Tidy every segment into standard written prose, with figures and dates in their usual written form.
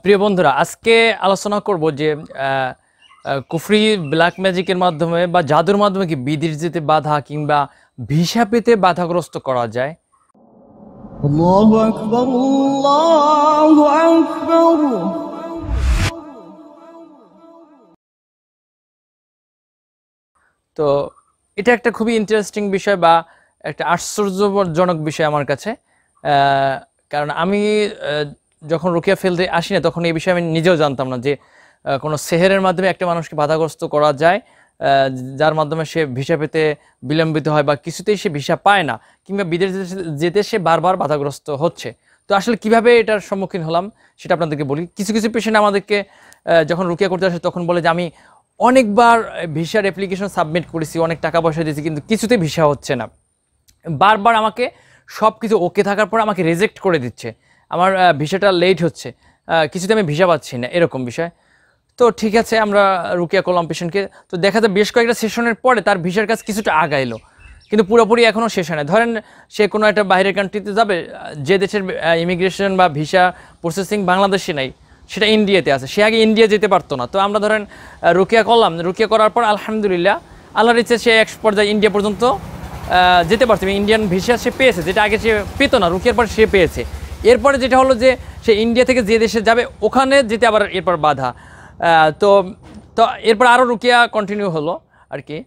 প্রিয় বন্ধুরা, আজকে আলোচনা করব যে কুফরি ব্ল্যাক ম্যাজিকের মাধ্যমে বা জাদুর মাধ্যমে কি বিদেশ যেতে বাধা কিংবা ভিসা পেতে বাধাগ্রস্ত করা যায়। আল্লাহু আকবার, আল্লাহু আকবার। তো এটা একটা খুবই ইন্টারেস্টিং বিষয় বা একটা আশ্চর্যজনক বিষয় আমার কাছে। কারণ আমি যখন রুকিয়া ফেলতে আসি না, তখন এই বিষয়ে আমি নিজেও জানতাম না যে কোনো সেহেরের মাধ্যমে একটা মানুষকে বাধাগ্রস্ত করা যায়, যার মাধ্যমে সে ভিসা পেতে বিলম্বিত হয় বা কিছুতেই সে ভিসা পায় না, কিংবা বিদেশ যেতে সে বারবার বাধাগ্রস্ত হচ্ছে। তো আসলে কিভাবে এটার সম্মুখীন হলাম সেটা আপনাদেরকে বলি। কিছু কিছু পেশেন্ট আমাদেরকে যখন রুকিয়া করতে আসে তখন বলে যে আমি অনেকবার ভিসার অ্যাপ্লিকেশন সাবমিট করেছি, অনেক টাকা পয়সা দিয়েছি, কিন্তু কিছুতে ভিসা হচ্ছে না। বারবার আমাকে সব কিছু ওকে থাকার পর আমাকে রিজেক্ট করে দিচ্ছে, আমার ভিসাটা লেট হচ্ছে, কিছুতে আমি ভিসা পাচ্ছি না, এরকম বিষয়। তো ঠিক আছে, আমরা রুকিয়া করলাম পেশেন্টকে। তো দেখা যায় বেশ কয়েকটা সেশনের পরে তার ভিসার কাজ কিছুটা আগাইলো, কিন্তু পুরোপুরি এখনও শেষ হয় না। ধরেন সে কোনো একটা বাইরের কান্ট্রিতে যাবে, যে দেশের ইমিগ্রেশন বা ভিসা প্রসেসিং বাংলাদেশে নাই, সেটা ইন্ডিয়াতে আছে। সে আগে ইন্ডিয়া যেতে পারতো না। তো আমরা ধরেন রুকিয়া করলাম, রুকিয়া করার পর আলহামদুলিল্লাহ আল্লাহর ইচ্ছে সে এক পর্যায়ে ইন্ডিয়া পর্যন্ত যেতে পারছে, ইন্ডিয়ান ভিসা সে পেয়েছে, যেটা আগে সে পেতো না, রুকিয়ার পর সে পেয়েছে। এরপরে যেটা হলো যে সে ইন্ডিয়া থেকে যে দেশে যাবে ওখানে যেতে আবার এরপর বাধা। তো তো এরপর আরও রুকিয়া কন্টিনিউ হলো আর কি।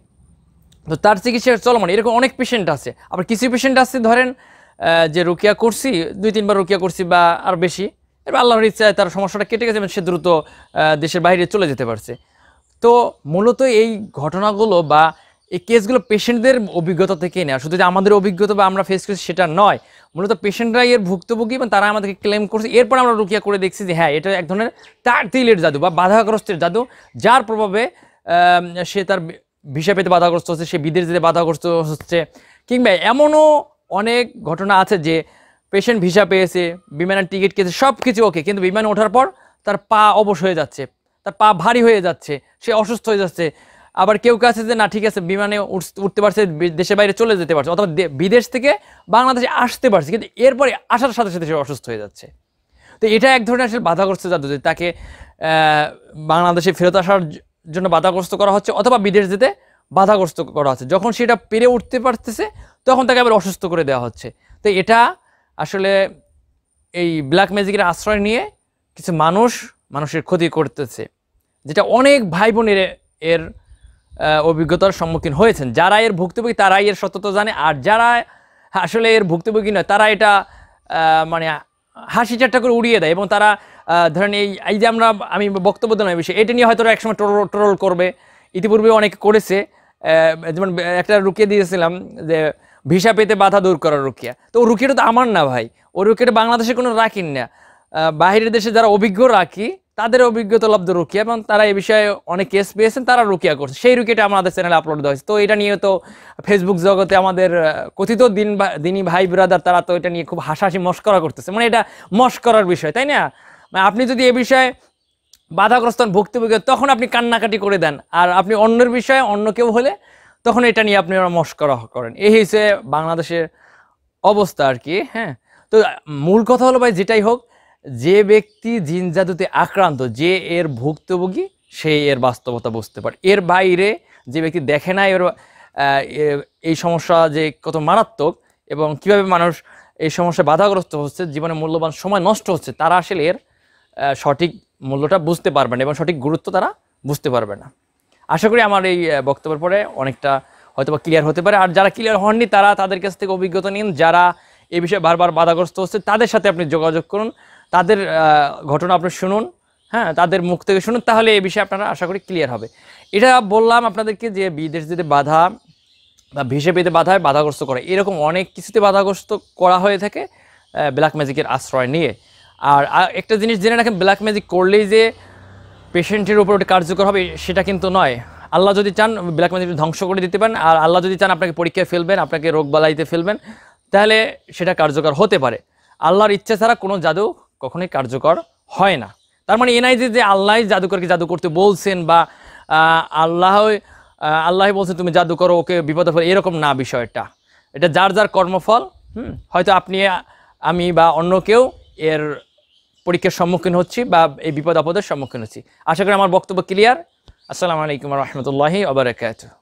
তো তার চিকিৎসা চলমান, এরকম অনেক পেশেন্ট আছে। আবার কিছু পেশেন্ট আছে ধরেন যে রুকিয়া করছি, 2-3 বার রুকিয়া করছি বা আর বেশি, এবার আল্লাহর ইচ্ছায় তার সমস্যাটা কেটে গেছে এবং সে দ্রুত দেশের বাইরে চলে যেতে পারছে। তো মূলত এই ঘটনাগুলো বা এই কেসগুলো পেশেন্টদের অভিজ্ঞতা থেকেই নেওয়া, শুধু যে আমাদের অভিজ্ঞতা বা আমরা ফেস করছি সেটা নয়, মূলত পেশেন্টরাই এর ভুক্তভোগী এবং তারা আমাদেরকে ক্লেম করছে। এরপর আমরা রুকিয়া করে দেখছি যে হ্যাঁ, এটা এক ধরনের তারতিলের জাদু বা বাধাগ্রস্তের জাদু, যার প্রভাবে সে তার ভিসা পেতে বাধাগ্রস্ত হচ্ছে, সে বিদেশ যেতে বাধাগ্রস্ত হচ্ছে। কিংবা এমনও অনেক ঘটনা আছে যে পেশেন্ট ভিসা পেয়েছে, বিমানের টিকিট কেটেছে, সব কিছু ওকে, কিন্তু বিমানে ওঠার পর তার পা অবশ হয়ে যাচ্ছে, তার পা ভারী হয়ে যাচ্ছে, সে অসুস্থ হয়ে যাচ্ছে। আবার কেউ কাছে যে না ঠিক আছে, বিমানে উঠতে পারছে, দেশের বাইরে চলে যেতে পারছে, অথবা বিদেশ থেকে বাংলাদেশে আসতে পারছে, কিন্তু এরপরে আসার সাথে সাথে সে অসুস্থ হয়ে যাচ্ছে। তো এটা এক ধরনের আসলে বাধাগ্রস্ত জাদু, যে তাকে বাংলাদেশে ফেরত আসার জন্য বাধাগ্রস্ত করা হচ্ছে অথবা বিদেশ যেতে বাধাগ্রস্ত করা হচ্ছে। যখন সেটা পেরে উঠতে পারতেছে তখন তাকে আবার অসুস্থ করে দেওয়া হচ্ছে। তো এটা আসলে এই ব্ল্যাক ম্যাজিকের আশ্রয় নিয়ে কিছু মানুষের ক্ষতি করতেছে, যেটা অনেক ভাই বোনের এর অভিজ্ঞতার সম্মুখীন হয়েছেন। যারা এর ভুক্তভোগী তারাই এর সত্যতা জানে, আর যারা আসলে এর ভুক্তভোগী নয় তারা এটা মানে হাসি ঠাট্টা করে উড়িয়ে দেয়। এবং তারা ধরেন এই যে আমি বক্তব্য দিলাম এই বিষয়ে, এটা নিয়ে হয়তো একসময় ট্রোল করবে, ইতিপূর্বে অনেকে করেছে। যেমন একটা রুকিয়া দিয়েছিলাম যে ভিসা পেতে বাধা দূর করার রুকিয়া। তো ও রুকিয়াটা তো আমার না ভাই, ও রুকিয়াটা বাংলাদেশে কোনো রাখিন না, বাইরের দেশে যারা অভিজ্ঞ রাখি তাদের অভিজ্ঞতা লব্ধ রুকিয়া, এবং তারা এই বিষয়ে অনেক কেস পেয়েছেন, তারা রুকিয়া করছে। সেই রুকিয়াটা আমাদের চ্যানেলে আপলোড দেওয়া হয়েছে। তো এটা নিয়ে তো ফেসবুক জগতে আমাদের কথিত দিনী ভাই ব্রাদার তারা তো এটা নিয়ে খুব হাসাহাসি মস্করা করতেছে, মানে এটা মস্করার বিষয়, তাই না? মানে আপনি যদি এ বিষয়ে বাধাগ্রস্ত ভুক্তভোগী তখন আপনি কান্নাকাটি করে দেন, আর আপনি অন্যের বিষয়ে অন্য কেউ হলে তখন এটা নিয়ে আপনি মস্করা করেন। এই হচ্ছে বাংলাদেশের অবস্থা আর কি। হ্যাঁ, তো মূল কথা হলো ভাই, যেটাই হোক, যে ব্যক্তি জিন জাদুতে আক্রান্ত, যে এর ভুক্তভোগী, সে এর বাস্তবতা বুঝতে পারে। এর বাইরে যে ব্যক্তি দেখে না এর এই সমস্যা যে কত মারাত্মক এবং কিভাবে মানুষ এই সমস্যায় বাধাগ্রস্ত হচ্ছে, জীবনে মূল্যবান সময় নষ্ট হচ্ছে, তারা আসলে এর সঠিক মূল্যটা বুঝতে পারবে না এবং সঠিক গুরুত্ব তারা বুঝতে পারবে না। আশা করি আমার এই বক্তব্যের পরে অনেকটা হয়তোবা ক্লিয়ার হতে পারে। আর যারা ক্লিয়ার হননি তারা তাদের কাছ থেকে অভিজ্ঞতা নিন, যারা এই বিষয়ে বারবার বাধাগ্রস্ত হচ্ছে তাদের সাথে আপনি যোগাযোগ করুন, তাদের ঘটনা আপনি শুনুন, হ্যাঁ, তাদের মুখ থেকে শুনুন, তাহলে এই বিষয়ে আপনারা আশা করি ক্লিয়ার হবে। এটা বললাম আপনাদেরকে যে বিদেশ যেতে বাধা বা ভিসা পেতে বাধাগ্রস্ত করে, এরকম অনেক কিছুতে বাধাগ্রস্ত করা হয়ে থাকে ব্ল্যাক ম্যাজিকের আশ্রয় নিয়ে। আর একটা জিনিস জেনে রাখেন, ব্ল্যাক ম্যাজিক করলেই যে পেশেন্টের উপর ওটা কার্যকর হবে সেটা কিন্তু নয়। আল্লাহ যদি চান ব্ল্যাক ম্যাজিক ধ্বংস করে দিতে পারেন, আর আল্লাহ যদি চান আপনাকে পরীক্ষায় ফেলবেন, আপনাকে রোগ বালাইতে ফেলবেন, তাহলে সেটা কার্যকর হতে পারে। আল্লাহর ইচ্ছা ছাড়া কোনো জাদু কখনোই কার্যকর হয় না। তার মানে এ নাই যে আল্লাহ জাদুকরকে জাদু করতে বলছেন বা আল্লাহ বলছেন তুমি জাদু করো, ওকে বিপদে ফেলো, এরকম না বিষয়টা। এটা যার যার কর্মফল। হয়তো আপনি, আমি বা অন্য কেউ এর পরীক্ষার সম্মুখীন হচ্ছি বা এই বিপদ আপদের সম্মুখীন হচ্ছি। আশা করি আমার বক্তব্য ক্লিয়ার। আসসালামু আলাইকুম ওয়া রাহমাতুল্লাহি ওয়া বারাকাতুহু।